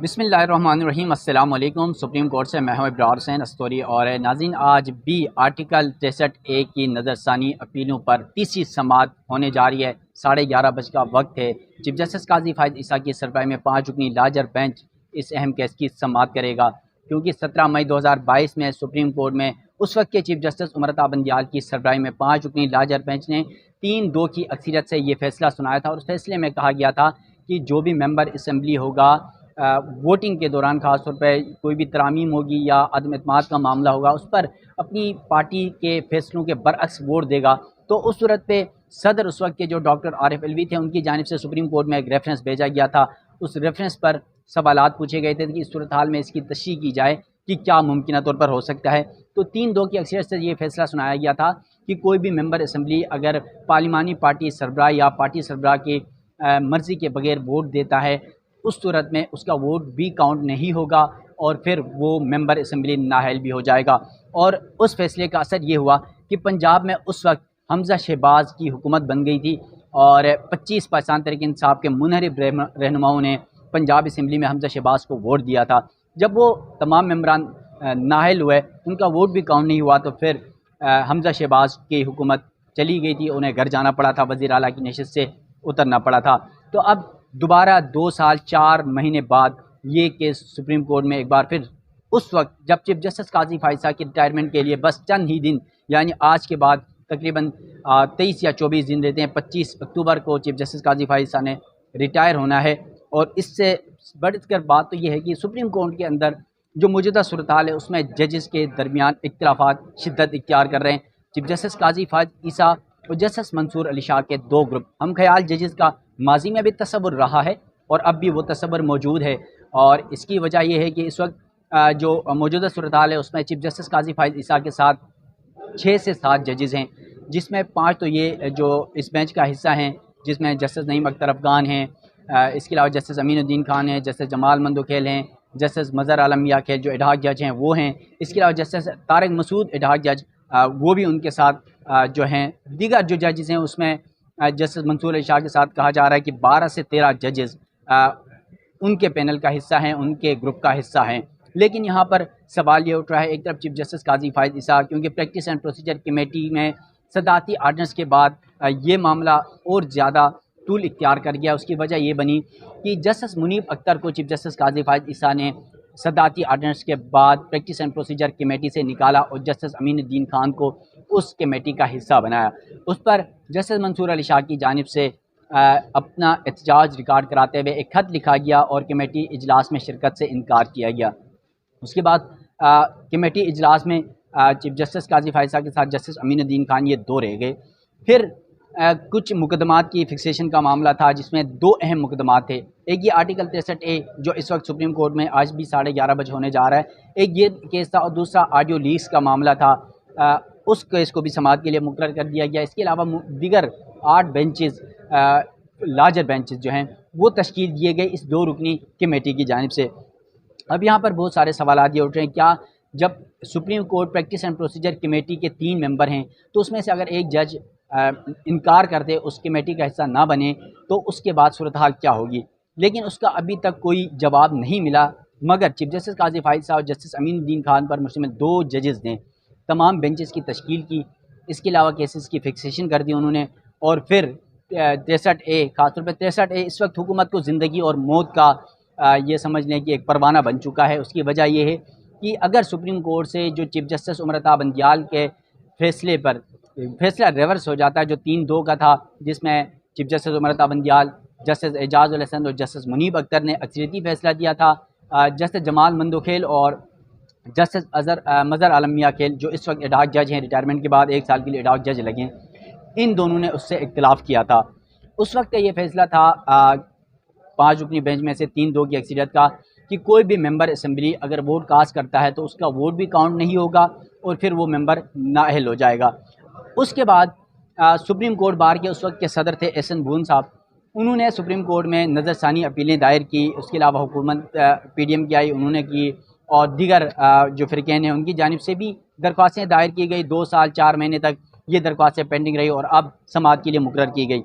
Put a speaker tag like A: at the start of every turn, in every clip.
A: بسم اللہ الرحمن الرحیم۔ السلام علیکم۔ سپریم کورٹ سے میں ہوں ابرار حسین استوری اور ناظرین، آج بھی آرٹیکل 63A کی نظر ثانی اپیلوں پر تیسری سماعت ہونے جا رہی ہے۔ 11:30 بجے کا وقت ہے۔ چیف جسٹس قاضی فائز عیسیٰ کی سربراہی میں 5 رکنی لارجر بینچ اس اہم کیس کی سماعت کرے گا، کیونکہ 17 مئی 2022 میں سپریم کورٹ میں اس وقت کے چیف جسٹس امرتا بندیال کی سربراہی میں 5 رکنی لارجر بینچ نے 3-2 کی اکثریت سے یہ فیصلہ سنایا تھا، اور اس فیصلے میں کہا گیا تھا کہ جو بھی ممبر اسمبلی ہوگا ووٹنگ کے دوران، خاص طور پہ کوئی بھی ترامیم ہوگی یا عدم اعتماد کا معاملہ ہوگا، اس پر اپنی پارٹی کے فیصلوں کے برعکس ووٹ دے گا، تو اس صورت پہ صدر اس وقت کے جو ڈاکٹر عارف علوی تھے، ان کی جانب سے سپریم کورٹ میں ایک ریفرنس بھیجا گیا تھا۔ اس ریفرنس پر سوالات پوچھے گئے تھے کہ اس صورتحال میں اس کی تشریح کی جائے کہ کیا ممکنہ طور پر ہو سکتا ہے۔ تو 3-2 کی اکثریت سے یہ فیصلہ سنایا گیا تھا کہ کوئی بھی ممبر اسمبلی اگر پارلیمانی پارٹی سربراہ یا پارٹی سربراہ کی مرضی کے بغیر ووٹ دیتا ہے، اس صورت میں اس کا ووٹ بھی کاؤنٹ نہیں ہوگا اور پھر وہ ممبر اسمبلی نااہل بھی ہو جائے گا۔ اور اس فیصلے کا اثر یہ ہوا کہ پنجاب میں اس وقت حمزہ شہباز کی حکومت بن گئی تھی، اور 25 پاکستان تحریک انصاف کے منحرف رہنماؤں نے پنجاب اسمبلی میں حمزہ شہباز کو ووٹ دیا تھا۔ جب وہ تمام ممبران نااہل ہوئے، ان کا ووٹ بھی کاؤنٹ نہیں ہوا، تو پھر حمزہ شہباز کی حکومت چلی گئی تھی، انہیں گھر جانا پڑا تھا، وزیر اعلیٰ کی نشست سے اترنا پڑا تھا۔ تو اب دوبارہ 2 سال 4 مہینے بعد یہ کیس سپریم کورٹ میں ایک بار پھر، اس وقت جب چیف جسٹس قاضی فائز عیسیٰ کی ریٹائرمنٹ کے لیے بس چند ہی دن، یعنی آج کے بعد تقریباً 23 یا 24 دن رہتے ہیں، 25 اکتوبر کو چیف جسٹس قاضی فائز عیسیٰ نے ریٹائر ہونا ہے۔ اور اس سے بڑھ کر بات تو یہ ہے کہ سپریم کورٹ کے اندر جو موجودہ صورتحال ہے، اس میں ججز کے درمیان اختلافات شدت اختیار کر رہے ہیں۔ چیف جسٹس قاضی فائز عیسیٰ اور جسٹس منصور علی شاہ کے 2 گروپ، ہم خیال ججز کا ماضی میں بھی تصور رہا ہے اور اب بھی وہ تصور موجود ہے، اور اس کی وجہ یہ ہے کہ اس وقت جو موجودہ صورتحال ہے، اس میں چیف جسٹس قاضی فائز عیسیٰ کے ساتھ 6 سے 7 ججز ہیں، جس میں 5 تو یہ جو اس بینچ کا حصہ ہیں، جس میں جسٹس نعیم اختر افغان ہیں، اس کے علاوہ جسٹس امین الدین خان ہیں، جسٹس جمال مندوکھیل ہیں، جسٹس مظہر عالم میاں کھیل جو ایڈہاک جج ہیں وہ ہیں، اس کے علاوہ جسٹس طارق مسعود ایڈہاک جج وہ بھی ان کے ساتھ جو ہیں۔ دیگر جو ججز ہیں اس میں جسٹس منصور علی شاہ کے ساتھ کہا جا رہا ہے کہ 12 سے 13 ججز ان کے پینل کا حصہ ہیں، ان کے گروپ کا حصہ ہیں۔ لیکن یہاں پر سوال یہ اٹھ رہا ہے، ایک طرف چیف جسٹس قاضی فائز عیسیٰ، کیونکہ پریکٹس اینڈ پروسیجر کمیٹی میں صدارتی آرڈننس کے بعد یہ معاملہ اور زیادہ طول اختیار کر گیا۔ اس کی وجہ یہ بنی کہ جسٹس منیب اختر کو چیف جسٹس قاضی فائز عیسیٰ نے صدارتی آرڈننس کے بعد پریکٹس اینڈ پروسیجر کمیٹی سے نکالا اور جسٹس امین الدین خان کو اس کمیٹی کا حصہ بنایا۔ اس پر جسٹس منصور علی شاہ کی جانب سے اپنا احتجاج ریکارڈ کراتے ہوئے ایک خط لکھا گیا اور کمیٹی اجلاس میں شرکت سے انکار کیا گیا۔ اس کے بعد کمیٹی اجلاس میں چیف جسٹس قاضی فائز عیسیٰ کے ساتھ جسٹس امین الدین خان یہ 2 رہ گئے۔ پھر کچھ مقدمات کی فکسیشن کا معاملہ تھا، جس میں 2 اہم مقدمات تھے۔ ایک یہ آرٹیکل 63A جو اس وقت سپریم کورٹ میں آج بھی 11:30 بجے ہونے جا رہا ہے، ایک یہ کیس تھا، اور دوسرا آڈیو لیکس کا معاملہ تھا۔ اس کیس کو بھی سماعت کے لیے مقرر کر دیا گیا۔ اس کے علاوہ دیگر 8 بینچز لارجر بینچز جو ہیں وہ تشکیل دیے گئے اس 2 رکنی کمیٹی کی جانب سے۔ اب یہاں پر بہت سارے سوالات یہ اٹھ رہے ہیں، کیا جب supreme court practice and procedure committee کے 3 ممبر ہیں، تو اس میں سے اگر ایک جج انکار کر دے، اس کمیٹی کا حصہ نہ بنے، تو اس کے بعد صورتحال کیا ہوگی؟ لیکن اس کا ابھی تک کوئی جواب نہیں ملا، مگر چیف جسٹس قاضی فائز صاحب اور جسٹس امین الدین خان پر مشتمل 2 ججز نے تمام بینچز کی تشکیل کی، اس کے علاوہ کیسز کی فکسیشن کر دی انہوں نے، اور پھر 63A، خاص طور پہ 63A اس وقت حکومت کو زندگی اور موت کا یہ سمجھ لیں کہ ایک پروانہ بن چکا ہے۔ اس کی وجہ یہ ہے کہ اگر سپریم کورٹ سے جو چیف جسٹس امرتا بندیال کے فیصلے پر فیصلہ ریورس ہو جاتا ہے، جو 3-2 کا تھا، جس میں chief justice Amrita Bandial, justice اعجاز الحسن اور جسٹس منیب اختر نے اکثریتی فیصلہ دیا تھا، جسٹس جمال مندوکھیل اور جسٹس مظہر عالم میاں کھیل جو اس وقت ایڈہاک جج ہیں، ریٹائرمنٹ کے بعد 1 سال کے لیے ایڈہاک جج لگے، ان دونوں نے اس سے اختلاف کیا تھا۔ اس وقت کا یہ فیصلہ تھا 5 رکنی بینچ میں سے 3-2 کی اکثریت کا، کہ کوئی بھی ممبر اسمبلی اگر ووٹ کاسٹ کرتا ہے تو اس کا ووٹ بھی کاؤنٹ نہیں ہوگا اور پھر وہ ممبر نااہل ہو جائے گا۔ اس کے بعد سپریم کورٹ بار کے اس وقت کے صدر تھے احسن بھون صاحب، انہوں نے سپریم کورٹ میں نظر ثانی اپیلیں دائر کی۔ اس کے علاوہ حکومت PDM کی آئی، انہوں نے کی، اور دیگر جو فرقین ہیں ان کی جانب سے بھی درخواستیں دائر کی گئی۔ 2 سال 4 مہینے تک یہ درخواستیں پینڈنگ رہی اور اب سماعت کے لیے مقرر کی گئی۔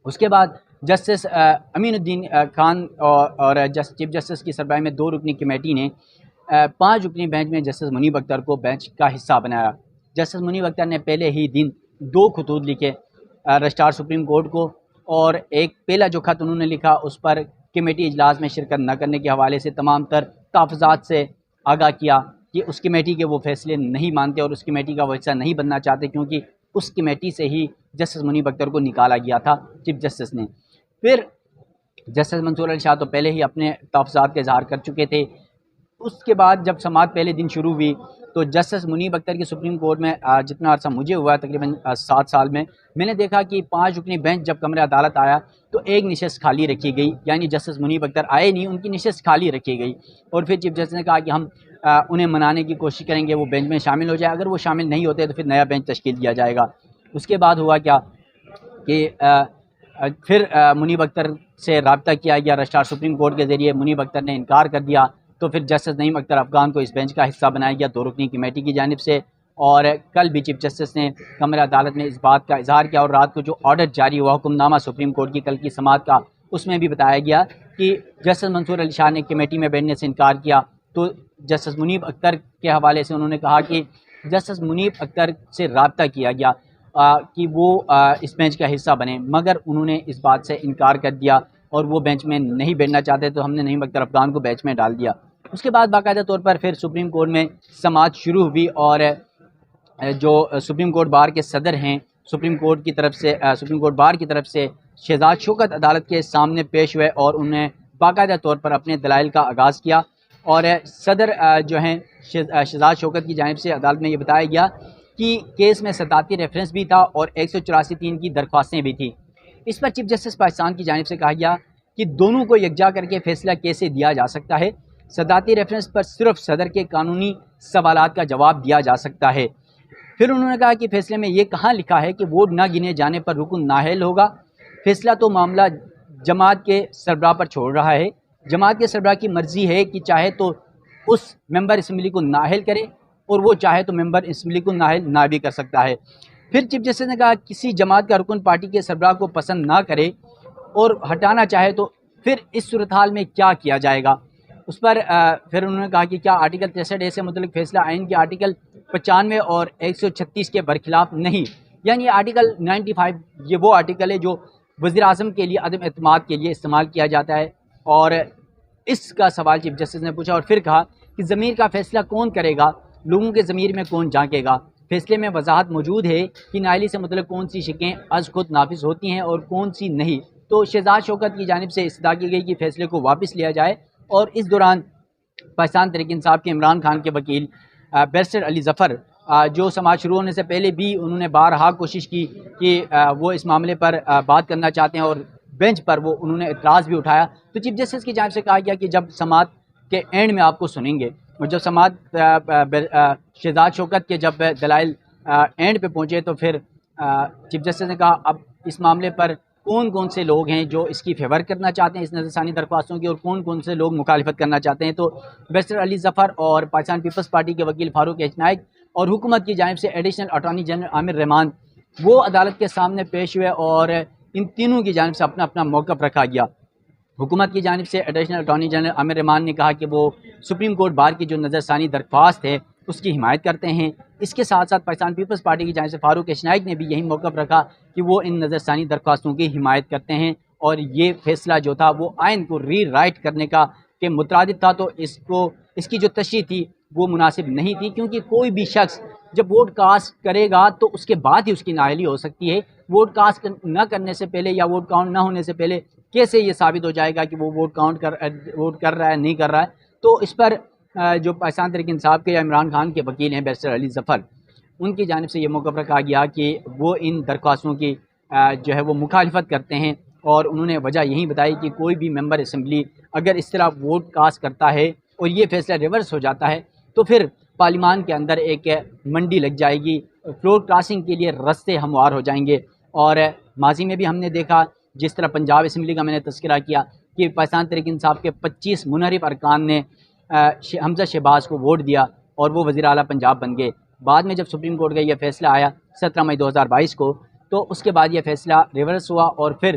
A: اس کے بعد جسٹس امین الدین خان اور چیف جسٹس کی سربراہی میں 2 رکنی کمیٹی نے 5 رکنی بینچ میں جسٹس منیب اختر کو بینچ کا حصہ بنایا۔ جسٹس منیب اختر نے پہلے ہی دن 2 خطوط لکھے رجسٹرار سپریم کورٹ کو، اور ایک پہلا جو خط انہوں نے لکھا اس پر کمیٹی اجلاس میں شرکت نہ کرنے کے حوالے سے تمام تر تحفظات سے آگاہ کیا کہ اس کمیٹی کے وہ فیصلے نہیں مانتے اور اس کمیٹی کا وہ حصہ نہیں بننا چاہتے، کیونکہ اس کمیٹی سے ہی جسٹس منیب اختر کو نکالا گیا تھا چیف جسٹس نے۔ پھر جسٹس منصور علی شاہ تو پہلے ہی اپنے تحفظات کا اظہار کر چکے تھے۔ اس کے بعد جب سماعت پہلے دن شروع ہوئی تو جسٹس منیب اختر کی سپریم کورٹ میں جتنا عرصہ مجھے ہوا تقریباً 7 سال میں نے دیکھا کہ 5 رکنی بینچ جب کمرہ عدالت آیا تو ایک نشست خالی رکھی گئی، یعنی جسٹس منیب اختر آئے نہیں، ان کی نشست خالی رکھی گئی، اور پھر چیف جسٹس نے کہا کہ ہم انہیں منانے کی کوشش کریں گے وہ بینچ میں شامل ہو جائے، اگر وہ شامل نہیں ہوتے تو پھر نیا بینچ تشکیل دیا جائے گا۔ اس کے بعد ہوا کیا کہ پھر منیب اختر سے رابطہ کیا گیا رجسٹرار سپریم کورٹ کے ذریعے، منیب اختر نے انکار کر دیا، تو پھر جسٹس نعیم اختر افغان کو اس بینچ کا حصہ بنایا گیا 2 رکنی کمیٹی کی جانب سے۔ اور کل بھی چیف جسٹس نے کمرہ عدالت میں اس بات کا اظہار کیا، اور رات کو جو آرڈر جاری ہوا حکم نامہ سپریم کورٹ کی کل کی سماعت کا، اس میں بھی بتایا گیا کہ جسٹس منصور علی شاہ نے کمیٹی میں بیٹھنے سے انکار کیا، تو جسٹس منیب اختر کے حوالے سے انہوں نے کہا کہ جسٹس منیب اختر سے رابطہ کیا گیا کہ وہ اس بینچ کا حصہ بنے، مگر انہوں نے اس بات سے انکار کر دیا اور وہ بینچ میں نہیں بیٹھنا چاہتے، تو ہم نے نعیم اختر افغان کو بینچ میں ڈال دیا۔ اس کے بعد باقاعدہ طور پر پھر سپریم کورٹ میں سماعت شروع ہوئی، اور جو سپریم کورٹ بار کے صدر ہیں سپریم کورٹ بار کی طرف سے شہزاد شوکت عدالت کے سامنے پیش ہوئے، اور انہوں نے باقاعدہ طور پر اپنے دلائل کا آغاز کیا، اور صدر جو ہیں شہزاد شوکت کی جانب سے عدالت میں یہ بتایا گیا کہ کیس میں 87 ریفرنس بھی تھا اور 184(3) کی درخواستیں بھی تھیں۔ اس پر چیف جسٹس پاکستان کی جانب سے کہا گیا کہ دونوں کو یکجا کر کے فیصلہ کیسے دیا جا سکتا ہے، 87 ریفرنس پر صرف صدر کے قانونی سوالات کا جواب دیا جا سکتا ہے۔ پھر انہوں نے کہا کہ فیصلے میں یہ کہاں لکھا ہے کہ ووٹ نہ گنے جانے پر رکن نااہل ہوگا، فیصلہ تو معاملہ جماعت کے سربراہ پر چھوڑ رہا ہے، جماعت کے سربراہ کی مرضی ہے کہ چاہے تو اس ممبر اسمبلی کو نااہل کرے اور وہ چاہے تو ممبر اسمبلی کو نااہل نہ بھی کر سکتا ہے۔ پھر چیف جسٹس نے کہا کسی جماعت کا رکن پارٹی کے سربراہ کو پسند نہ کرے اور ہٹانا چاہے تو پھر اس صورتحال میں کیا کیا جائے گا۔ اس پر پھر انہوں نے کہا کہ کیا آرٹیکل 63(a) سے متعلق فیصلہ آئین کے آرٹیکل 95 اور 136 کے برخلاف نہیں، یعنی آرٹیکل 95 یہ وہ آرٹیکل ہے جو وزیر اعظم کے لیے عدم اعتماد کے لیے استعمال کیا جاتا ہے، اور اس کا سوال چیف جسٹس نے پوچھا، اور پھر کہا کہ ضمیر کا فیصلہ کون کرے گا، لوگوں کے ضمیر میں کون جھانکے گا، فیصلے میں وضاحت موجود ہے کہ نااہلی سے متعلق کون سی شقیں از خود نافذ ہوتی ہیں اور کون سی نہیں۔ تو شہزاد شوکت کی جانب سے استدعا کی گئی کہ فیصلے کو واپس لیا جائے، اور اس دوران پاکستان تحریک انصاف کے عمران خان کے وکیل بیرسٹر علی ظفر جو سماعت شروع ہونے سے پہلے بھی انہوں نے بارہا کوشش کی کہ وہ اس معاملے پر بات کرنا چاہتے ہیں، اور بینچ پر وہ انہوں نے اعتراض بھی اٹھایا، تو چیف جسٹس کی جانب سے کہا گیا کہ جب سماعت کے اینڈ میں آپ کو سنیں گے، اور جب سماعت شہزاد شوکت کے جب دلائل اینڈ پہ پہنچے تو پھر چیف جسٹس نے کہا اب اس معاملے پر کون کون سے لوگ ہیں جو اس کی فیور کرنا چاہتے ہیں اس نظر ثانی درخواستوں کی، اور کون کون سے لوگ مخالفت کرنا چاہتے ہیں۔ تو بیرسٹر علی ظفر اور پاکستان پیپلز پارٹی کے وکیل فاروق ایچ نائک اور حکومت کی جانب سے ایڈیشنل اٹارنی جنرل عامر رحمان وہ عدالت کے سامنے پیش ہوئے، اور ان تینوں کی جانب سے اپنا اپنا موقف رکھا گیا۔ حکومت کی جانب سے ایڈیشنل اٹارنی جنرل عامر رحمان نے کہا کہ وہ سپریم کورٹ بار کی جو نظر ثانی درخواست ہے اس کی حمایت کرتے ہیں، اس کے ساتھ ساتھ پاکستان پیپلز پارٹی کی جانب سے فاروق ایچ نائک نے بھی یہی موقف رکھا کہ وہ ان نظر ثانی درخواستوں کی حمایت کرتے ہیں، اور یہ فیصلہ جو تھا وہ آئین کو ری رائٹ کرنے کا کے مترادف تھا، تو اس کی جو تشریح تھی وہ مناسب نہیں تھی، کیونکہ کوئی بھی شخص جب ووٹ کاسٹ کرے گا تو اس کے بعد ہی اس کی نااہلی ہو سکتی ہے، ووٹ کاسٹ نہ کرنے سے پہلے یا ووٹ کاؤنٹ نہ ہونے سے پہلے کیسے یہ ثابت ہو جائے گا کہ وہ ووٹ کر رہا ہے نہیں کر رہا ہے۔ تو اس پر جو پاکستان تحریک انصاف کے یا عمران خان کے وکیل ہیں بیرسٹر علی ظفر، ان کی جانب سے یہ موقف رکھا گیا کہ وہ ان درخواستوں کی جو ہے وہ مخالفت کرتے ہیں، اور انہوں نے وجہ یہی بتائی کہ کوئی بھی ممبر اسمبلی اگر اس طرح ووٹ کاسٹ کرتا ہے اور یہ فیصلہ ریورس ہو جاتا ہے تو پھر پارلیمان کے اندر ایک منڈی لگ جائے گی، فلور کراسنگ کے لیے رستے ہموار ہو جائیں گے۔ اور ماضی میں بھی ہم نے دیکھا جس طرح پنجاب اسمبلی کا میں نے تذکرہ کیا کہ پاکستان تحریک انصاف کے 25 منحرف ارکان نے حمزہ شہباز کو ووٹ دیا اور وہ وزیر اعلیٰ پنجاب بن گئے۔ بعد میں جب سپریم کورٹ کا یہ فیصلہ آیا 17 مئی 2022 کو، تو اس کے بعد یہ فیصلہ ریورس ہوا، اور پھر